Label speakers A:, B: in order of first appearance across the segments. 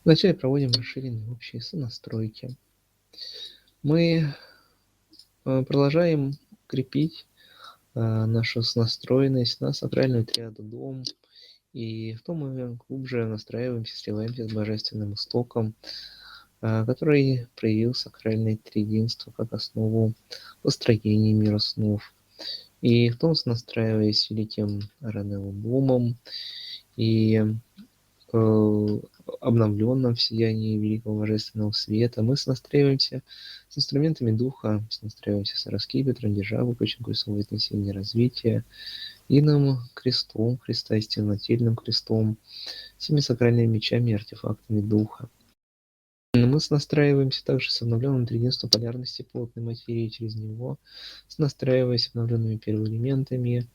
A: Вначале проводим расширенные общие сонастройки. Мы продолжаем крепить нашу сонастроенность на сакральную триаду Дом, и в том мы глубже настраиваемся, сливаемся с Божественным Истоком, который проявил сакральное триединство как основу построения мира снов. И в том, сонастраиваясь с великим Ранелом Домом и обновленном в сиянии великого божественного света, мы сонастраиваемся с инструментами духа, сонастраиваемся с раскипетром, державой, починкой своего несения развития, иным крестом Христа, истинно-нательным крестом, всеми сакральными мечами и артефактами духа. Мы сонастраиваемся также с обновленным триединством полярности плотной материи через него, сонастраиваясь с обновленными первоэлементами,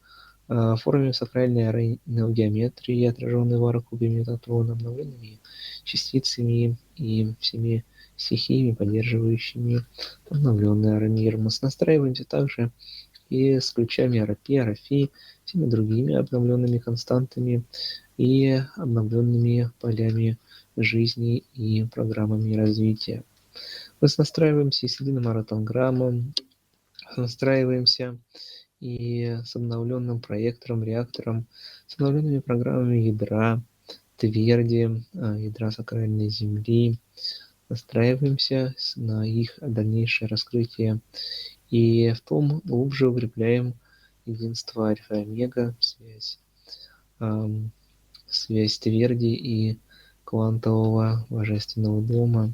A: формами сакральной неогеометрии, отраженной в аркубе Метатрона, обновленными частицами и всеми стихиями, поддерживающими обновленный арамир. Мы настраиваемся также и с ключами Арапи, Арафи, всеми другими обновленными константами и обновленными полями жизни и программами развития. Мы настраиваемся и с единым аратанграммом, настраиваемся и с обновленным проектором, реактором, с обновленными программами ядра, тверди, ядра сакральной земли. Настраиваемся на их дальнейшее раскрытие и в том глубже укрепляем единство альфа и омега, связь тверди и квантового божественного дома,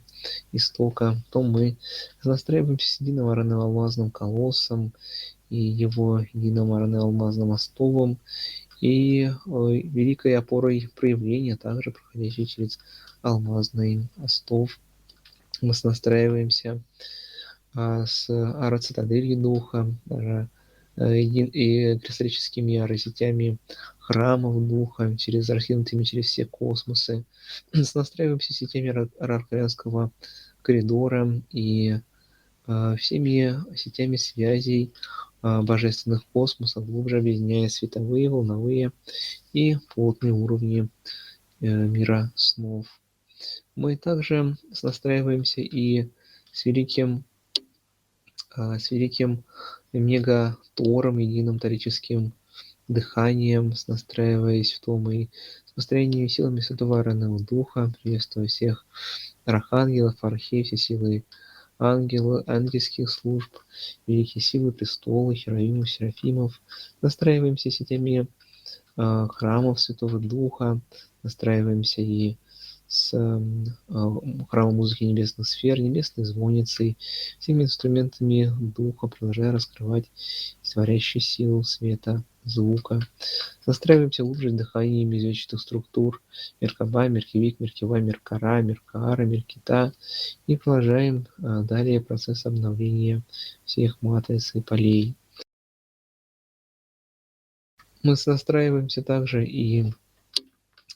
A: истока. В том мы настраиваемся с единым алмазным колоссом и его единым алмазным остовом, и великой опорой проявления, также проходящей через алмазный остов. Мы настраиваемся с арацитаделью духа, и кристаллическими аросетями храмов духа, раскинутыми через все космосы. Настраиваемся с сетями Арканского коридора и всеми сетями связей божественных космосов, глубже объединяя световые, волновые и плотные уровни мира снов. Мы также настраиваемся и с великим мегатором, единым торическим дыханием, настраиваясь в том и с построением силами Святого Ранного Духа, приветствуя всех архангелов, архей, все силы ангельских служб, великие силы престола, херовимов, серафимов. Настраиваемся сетями храмов Святого Духа, настраиваемся и с храмом музыки небесных сфер, небесной звонницей, всеми инструментами Духа, продолжая раскрывать творящую силу света, звука. Настраиваемся глубже дыханием извечных структур Меркаба, Меркевик, Меркева, Меркара, Меркаара, Меркита и продолжаем далее процесс обновления всех матриц и полей. Мы настраиваемся также и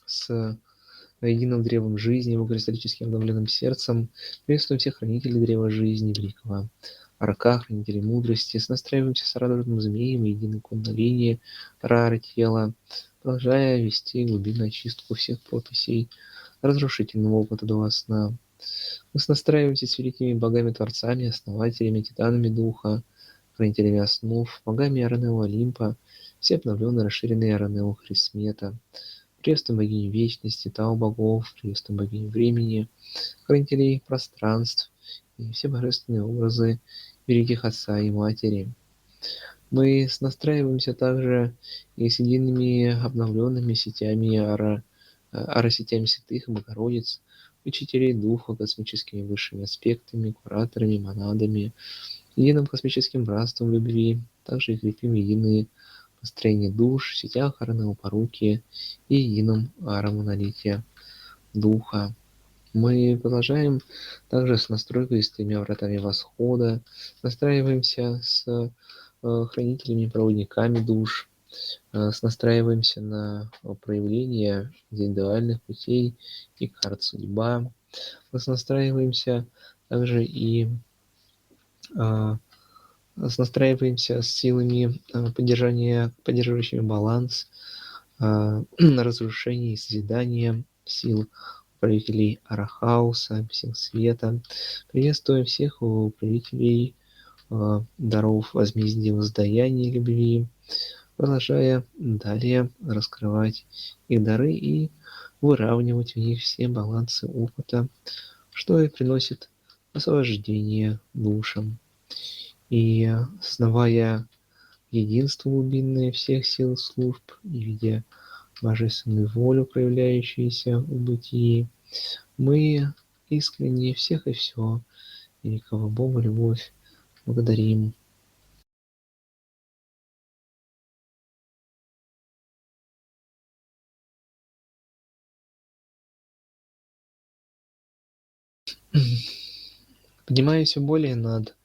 A: с единым древом жизни, его кристаллически обновленным сердцем. Приветствуем всех хранителей древа жизни, великого Рака, хранителей мудрости. Настраиваемся с радужным змеем, единой кундалини, рары тела, продолжая вести глубинную очистку всех прописей разрушительного опыта до сна. Мы настраиваемся с великими богами-творцами, основателями, титанами духа, хранителями основ, богами Аранео Олимпа, все обновленные, расширенные Аранео Хрисмета. Приветствуем богиню вечности, Тау богов, приветствуем богиню времени, хранителей пространств и все божественные образы великих отца и матери. Мы настраиваемся также и с едиными обновленными сетями аросетями святых и Богородиц, учителей духа, космическими высшими аспектами, кураторами, монадами, единым космическим братством любви, также и крепим единые построение душ, в сетях Арнео Поруки и едином аромонолите духа. Мы продолжаем также с настройкой с 3 вратами восхода, настраиваемся с хранителями, проводниками душ, настраиваемся на проявление индивидуальных путей и карт судьба. Настраиваемся также и настраиваемся с силами поддерживающими баланс, разрушение и созидание сил правителей Арахауса, всех света. Приветствуем всех управителей даров возмездия, воздаяния, любви, продолжая далее раскрывать их дары и выравнивать в них все балансы опыта, что и приносит освобождение душам. И основая единство глубинное всех сил служб и видя божественную волю, проявляющуюся в бытии, мы искренне всех и все великого Бога любовь благодарим. Поднимаясь все более над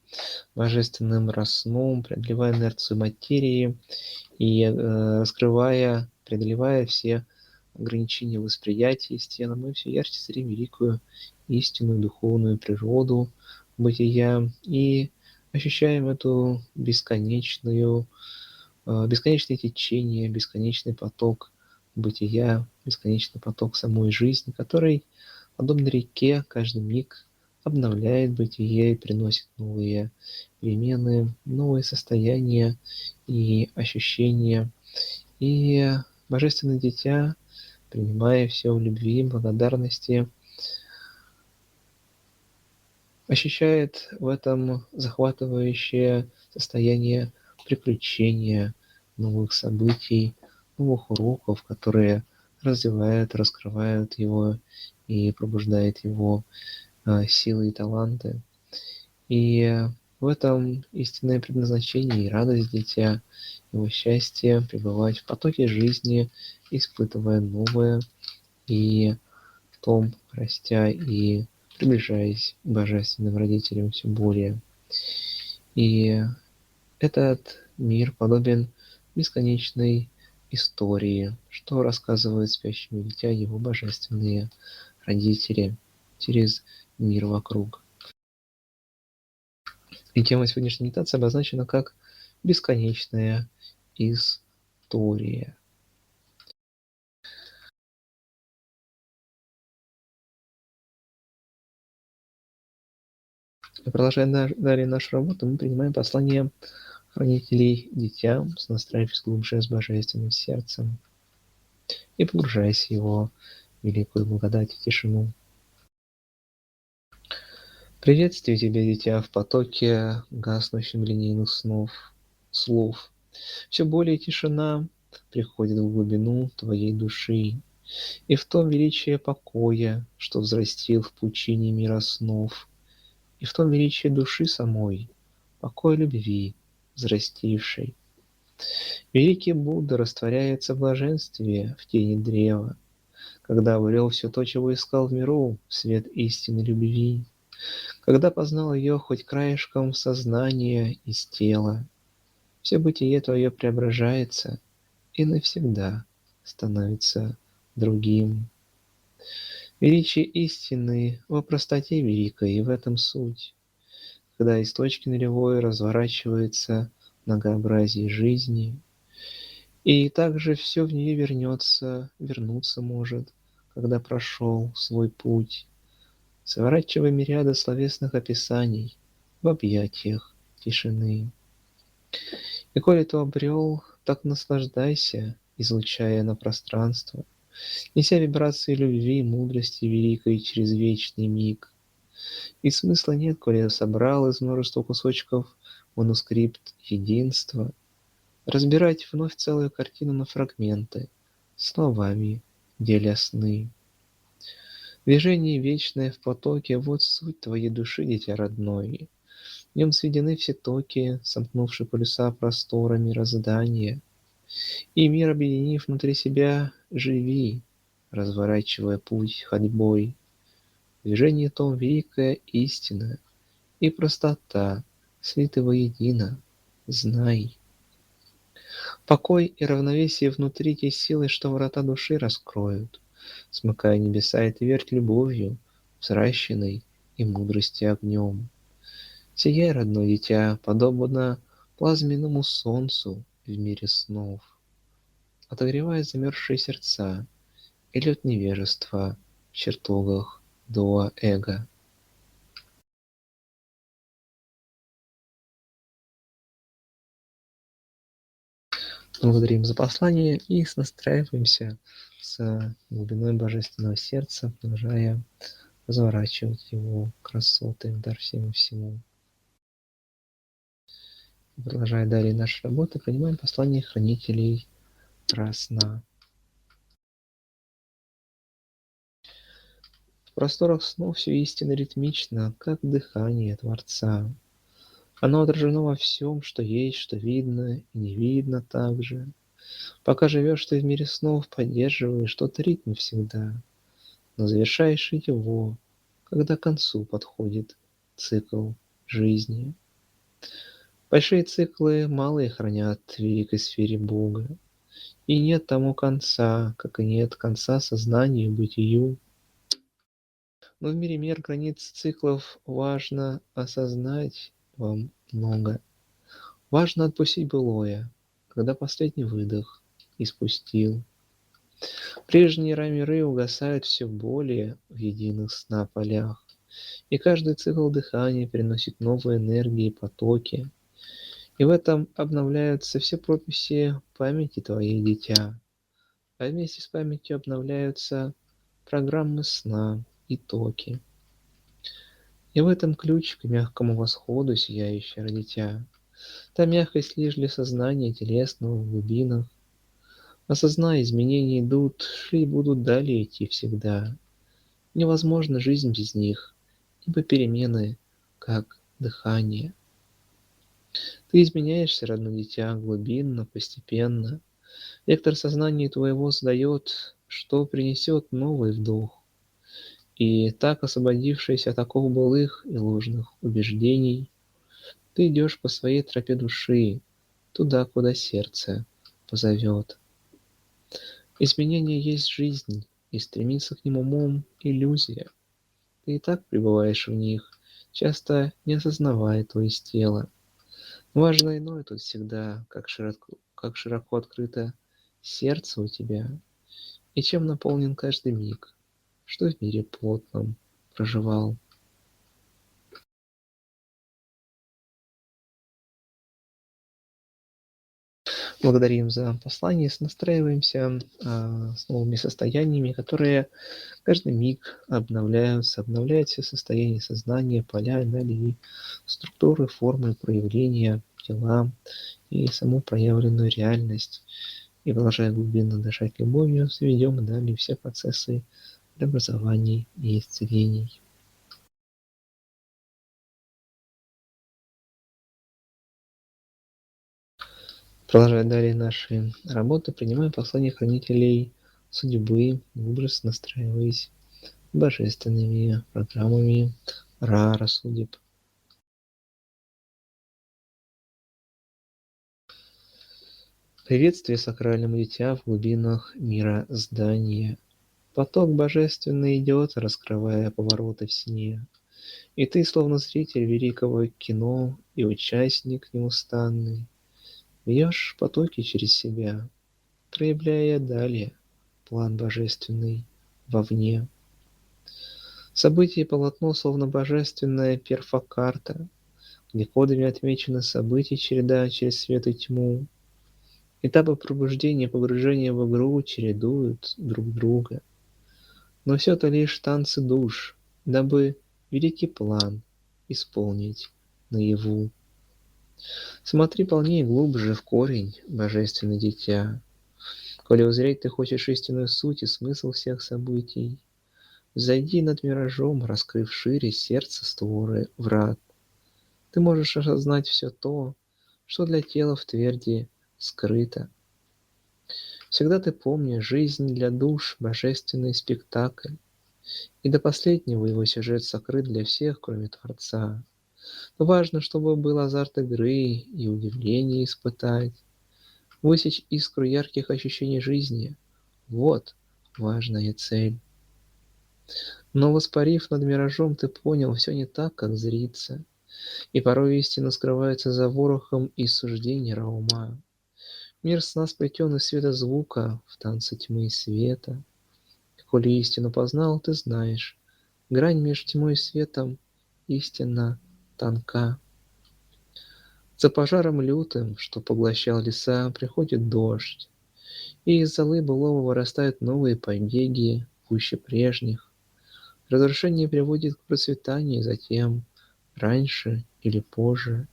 A: божественным росном, преодолевая инерцию материи и раскрывая, преодолевая все ограничения восприятия стены, мы все ярче зрим великую истинную духовную природу бытия и ощущаем эту бесконечное течение, бесконечный поток бытия, бесконечный поток самой жизни, который, подобно реке, каждый миг обновляет бытие и приносит новые перемены, новые состояния и ощущения. И Божественное Дитя, принимая все в любви, благодарности, ощущает в этом захватывающее состояние приключения, новых событий, новых уроков, которые развивают, раскрывают его и пробуждают его силы и таланты. И в этом истинное предназначение и радость дитя, его счастье пребывать в потоке жизни, испытывая новое и в том растя и приближаясь к божественным родителям все более. И этот мир подобен бесконечной истории, что рассказывают спящему дитя его божественные родители через мир вокруг. И тема сегодняшней медитации обозначена как бесконечная история. И продолжая далее нашу работу, мы принимаем послание хранителей дитя, настраиваясь глубже с божественным сердцем и погружаясь в его великую благодать и тишину. Приветствую тебя, дитя, в потоке гаснущим линейных слов. Все более тишина приходит в глубину твоей души, и в том величие покоя, что взрастил в пучине мира снов, и в том величие души самой, покой любви, взрастившей. Великий Будда растворяется в блаженстве в тени древа, когда обрел все то, чего искал в миру, свет истины любви, когда познал ее хоть краешком сознания из тела, все бытие твое преображается и навсегда становится другим. Величие истины во простоте великой, и в этом суть, когда из точки нулевой разворачивается многообразие жизни, и также все в нее вернуться может, когда прошел свой путь, сворачивая мириады словесных описаний в объятиях тишины. И коли ты обрел, так наслаждайся, излучая на пространство, неся вибрации любви и мудрости великой через вечный миг. И смысла нет, коли я собрал из множества кусочков манускрипт единства, разбирать вновь целую картину на фрагменты, словами деля сны. Движение вечное в потоке — вот суть твоей души, дитя родное. В нем сведены все токи, сомкнувшие полюса простора мироздания. И мир, объединив внутри себя, живи, разворачивая путь ходьбой. Движение том великая истина и простота слиты воедино. Знай. Покой и равновесие внутри те силы, что врата души раскроют, смыкая небеса и твердь любовью, взращенной и мудрости огнем. Сияй, родное дитя, подобно плазменному солнцу в мире снов, отогревая замерзшие сердца, и лед невежества чертогах дуа-эго. Благодарим за послание и настраиваемся с глубиной божественного сердца, продолжая разворачивать его красоты, дар всему. Продолжая далее нашу работу, принимаем послание хранителей сна. В просторах снов все истинно ритмично, как дыхание Творца. Оно отражено во всем, что есть, что видно и не видно также. Пока живешь ты в мире снов, поддерживаешь тот ритм всегда, но завершаешь и его, когда к концу подходит цикл жизни. Большие циклы малые хранят в великой сфере Бога, и нет тому конца, как и нет конца сознанию, бытию. Но в мире мер границ циклов важно осознать вам много. Важно отпустить былое, когда последний выдох испустил. Прежние миры угасают все более в единых сна полях, и каждый цикл дыхания приносит новые энергии и потоки, и в этом обновляются все прописи памяти твоей, дитя, а вместе с памятью обновляются программы сна и токи. И в этом ключ к мягкому восходу, сияющее дитя. Та мягкость лишь для сознания телесного в глубинах. Осознай, изменения идут, шли и будут далее идти всегда. Невозможна жизнь без них, ибо перемены, как дыхание. Ты изменяешься, родное дитя, глубинно, постепенно. Вектор сознания твоего задает, что принесет новый вдох. И так, освободившись от оков былых и ложных убеждений, ты идешь по своей тропе души, туда, куда сердце позовет. Изменение есть жизнь, и стремиться к ним умом — иллюзия. Ты и так пребываешь в них, часто не осознавая то из тела. Важно иное тут всегда, как широко открыто сердце у тебя, и чем наполнен каждый миг, что в мире плотном проживал. Благодарим за послание, настраиваемся с новыми состояниями, которые каждый миг обновляются, обновляют все состояния сознания, поля, энергии, структуры, формы, проявления, тела и саму проявленную реальность. И, продолжая глубинно дышать любовью, заведем далее все процессы преобразований и исцелений. Продолжая далее наши работы, принимаем послание хранителей судьбы, глубже настраиваясь божественными программами Рара судеб. Приветствие сакральному дитя в глубинах мироздания. Поток божественный идет, раскрывая повороты в сне. И ты, словно зритель великого кино и участник неустанный, бьешь потоки через себя, проявляя далее план божественный вовне. Событие полотно, словно божественная перфокарта, где кодами отмечены события череда через свет и тьму. Этапы пробуждения и погружения в игру чередуют друг друга. Но все это лишь танцы душ, дабы великий план исполнить наяву. Смотри полнее и глубже в корень, божественное дитя. Коли узреть ты хочешь истинную суть и смысл всех событий, взойди над миражом, раскрыв шире сердце створы врат. Ты можешь осознать все то, что для тела в тверди скрыто. Всегда ты помни, жизнь для душ — божественный спектакль, и до последнего его сюжет сокрыт для всех, кроме Творца. Но важно, чтобы был азарт игры и удивление испытать, высечь искру ярких ощущений жизни — вот важная цель. Но, воспарив над миражом, ты понял, все не так, как зрится, и порой истина скрывается за ворохом из суждений раума. Мир сна сплетен из света звука в танце тьмы и света. Коли истину познал, ты знаешь, грань меж тьмой и светом истинно тонка. За пожаром лютым, что поглощал леса, приходит дождь, и из золы былого вырастают новые побеги, пуще прежних. Разрушение приводит к процветанию, затем, раньше или позже.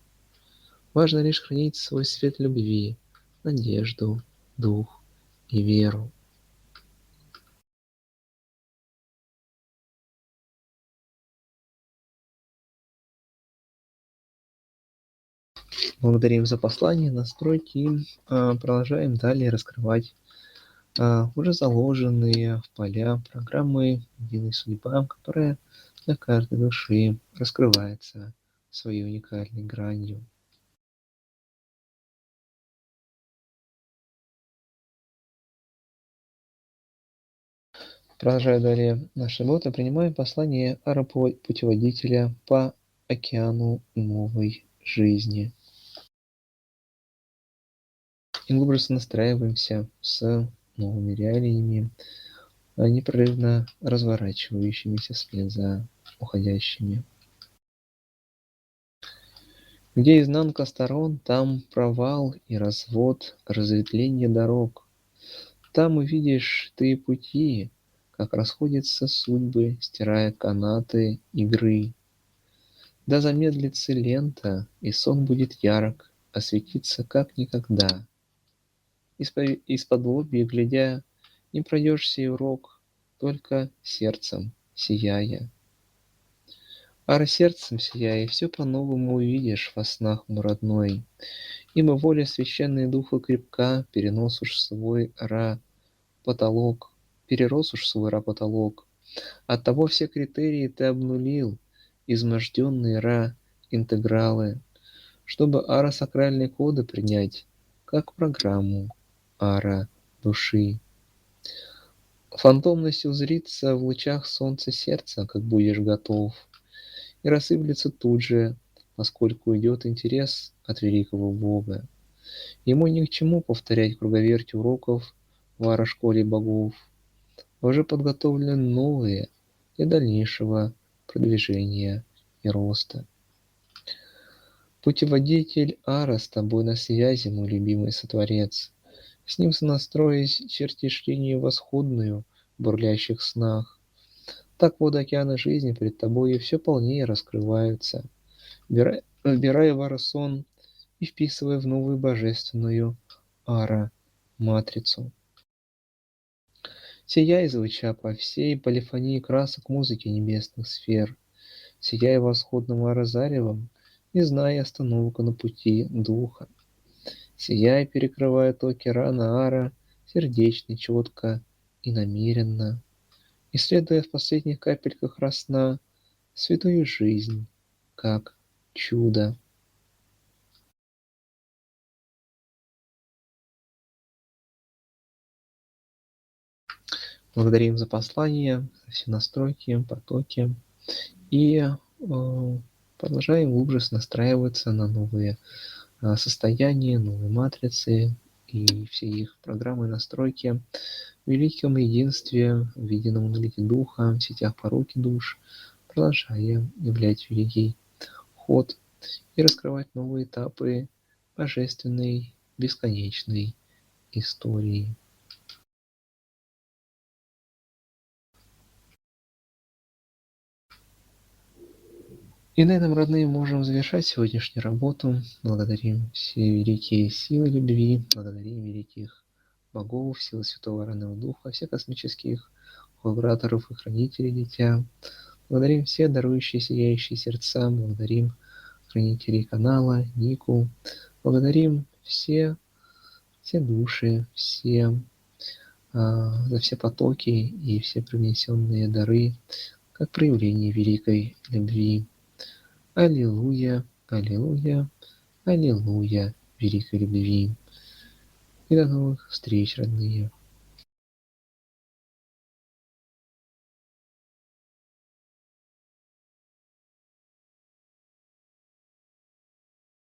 A: Важно лишь хранить свой свет любви, надежду, дух и веру. Благодарим за послание, настройки и продолжаем далее раскрывать уже заложенные в поля программы «Единая судьба», которая для каждой души раскрывается своей уникальной гранью. Продолжая далее нашу работу, принимаем послание путеводителя по океану новой жизни. И глубже настраиваемся с новыми реалиями, непрерывно разворачивающимися вслед за уходящими. Где изнанка сторон, там провал и развод, разветвление дорог. Там увидишь ты пути, как расходятся судьбы, стирая канаты игры. Да замедлится лента, и сон будет ярок, осветится как никогда. Из-под лобья глядя, не пройдешь сей урок, только сердцем сияя. А сердцем сияя, все по-новому увидишь во снах, мой родной. Ибо воля священной духа крепка, перерос уж свой ра-потолок. Оттого все критерии ты обнулил, изможденные ра-интегралы, чтобы ара-сакральные коды принять, как программу ара-души. Фантомность узрится в лучах солнца сердца, как будешь готов, и рассыплется тут же, поскольку идет интерес от великого Бога. Ему ни к чему повторять круговерть уроков в ара-школе богов. Уже подготовлены новые для дальнейшего продвижения и роста. Путеводитель Ара с тобой на связи, мой любимый сотворец. С ним сонастроясь, чертишь линию восходную в бурлящих снах. Так воды океана жизни пред тобою все полнее раскрываются, вбирая в Ара сон и вписывая в новую божественную Ара-матрицу. Сияй, звуча по всей полифонии красок музыки небесных сфер, сияй восходным Ара-заревом, не зная остановок на пути духа. Сияй, перекрывая токи рана Ара, сердечно, четко и намеренно, исследуя в последних капельках росна святую жизнь, как чудо. Благодарим за послание, за все настройки, потоки. И продолжаем глубже настраиваться на новые состояния, новые матрицы и все их программы настройки в великом единстве, в едином монолите Духа, в сетях поруки душ, продолжая являть великий ход и раскрывать новые этапы божественной, бесконечной истории. И на этом, родные, можем завершать сегодняшнюю работу. Благодарим все великие силы любви, благодарим великих богов, силы Святого Ранного Духа, всех космических кураторов и хранителей дитя. Благодарим все дарующие сияющие сердца, благодарим хранителей канала, Нику. Благодарим все души, за все потоки и все принесенные дары, как проявление великой любви. Аллилуйя, аллилуйя, аллилуйя великой любви. И до новых встреч, родные.